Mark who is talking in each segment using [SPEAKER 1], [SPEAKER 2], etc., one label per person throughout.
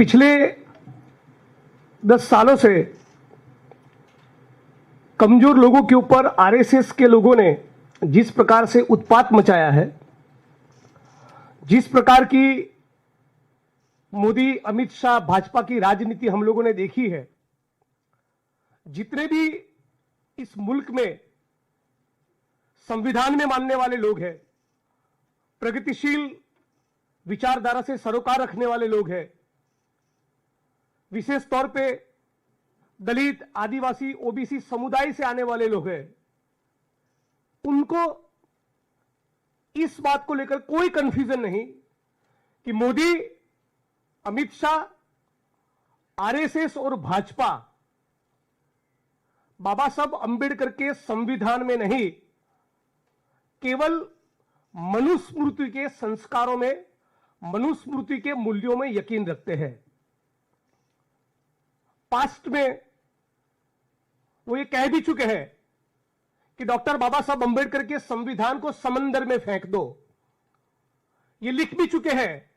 [SPEAKER 1] पिछले 10 सालों से कमजोर लोगों के ऊपर आरएसएस के लोगों ने जिस प्रकार से उत्पात मचाया है, जिस प्रकार की मोदी अमित शाह भाजपा की राजनीति हम लोगों ने देखी है, जितने भी इस मुल्क में संविधान में मानने वाले लोग हैं, प्रगतिशील विचारधारा से सरोकार रखने वाले लोग हैं, विशेष तौर पे दलित, आदिवासी, ओबीसी समुदाय से आने वाले लोग हैं, उनको इस बात को लेकर कोई कंफ्यूजन नहीं कि मोदी, अमित शाह, आरएसएस और भाजपा बाबा साहब अंबेडकर के संविधान में नहीं, केवल मनुस्मृति के संस्कारों में, मनुस्मृति के मूल्यों में यकीन रखते हैं। पास्ट में वो ये कह भी चुके हैं कि डॉक्टर बाबा साहब अंबेडकर के संविधान को समंदर में फेंक दो। ये लिख भी चुके हैं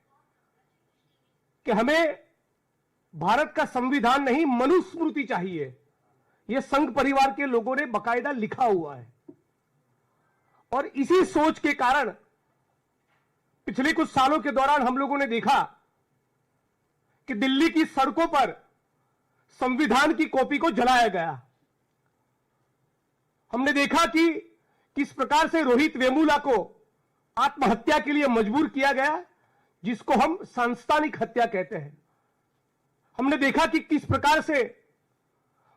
[SPEAKER 1] कि हमें भारत का संविधान नहीं, मनुस्मृति चाहिए। यह संघ परिवार के लोगों ने बकायदा लिखा हुआ है। और इसी सोच के कारण पिछले कुछ सालों के दौरान हम लोगों ने देखा कि दिल्ली की सड़कों पर संविधान की कॉपी को जलाया गया। हमने देखा कि किस प्रकार से रोहित वेमुला को आत्महत्या के लिए मजबूर किया गया, जिसको हम सांस्थानिक हत्या कहते हैं। हमने देखा कि किस प्रकार से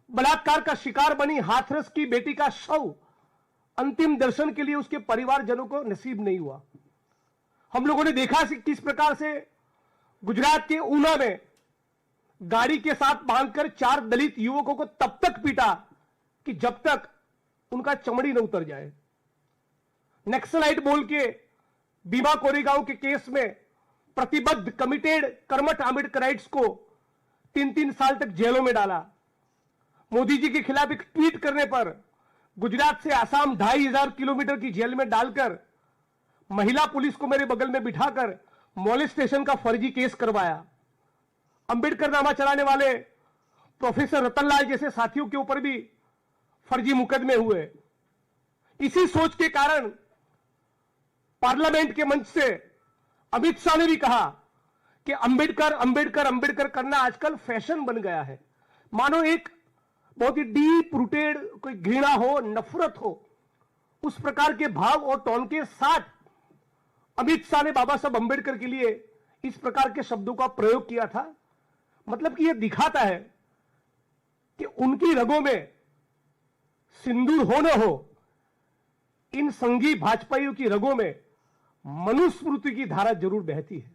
[SPEAKER 1] बलात्कार का शिकार बनी हाथरस की बेटी का शव अंतिम दर्शन के लिए उसके परिवारजनों को नसीब नहीं हुआ। हम लोगों ने देखा कि किस प्रकार से गुजरात के ऊना में गाड़ी के साथ बांधकर 4 दलित युवकों को तब तक पीटा कि जब तक उनका चमड़ी न उतर जाए। नक्सलाइट बोल के भीमा कोरेगांव के केस में प्रतिबद्ध, कमिटेड, कर्मठ आंबेडकराइट्स को 3-3 साल तक जेलों में डाला। मोदी जी के खिलाफ एक ट्वीट करने पर गुजरात से आसाम 2500 किलोमीटर की जेल में डालकर महिला पुलिस को मेरे बगल में बिठाकर मॉलेस्टेशन का फर्जी केस करवाया। अंबेडकर नामा चलाने वाले प्रोफेसर रतनलाल जैसे साथियों के ऊपर भी फर्जी मुकदमे हुए। इसी सोच के कारण पार्लियामेंट के मंच से अमित शाह ने भी कहा कि अंबेडकर अंबेडकर अंबेडकर करना आजकल फैशन बन गया है। मानो एक बहुत ही डीप रूटेड कोई घृणा हो, नफरत हो, उस प्रकार के भाव और टोन के साथ अमित शाह ने बाबा साहब अंबेडकर के लिए इस प्रकार के शब्दों का प्रयोग किया था। मतलब कि यह दिखाता है कि उनकी रगों में सिंदूर हो न हो, इन संघी भाजपाइयों की रगों में मनुस्मृति की धारा जरूर बहती है।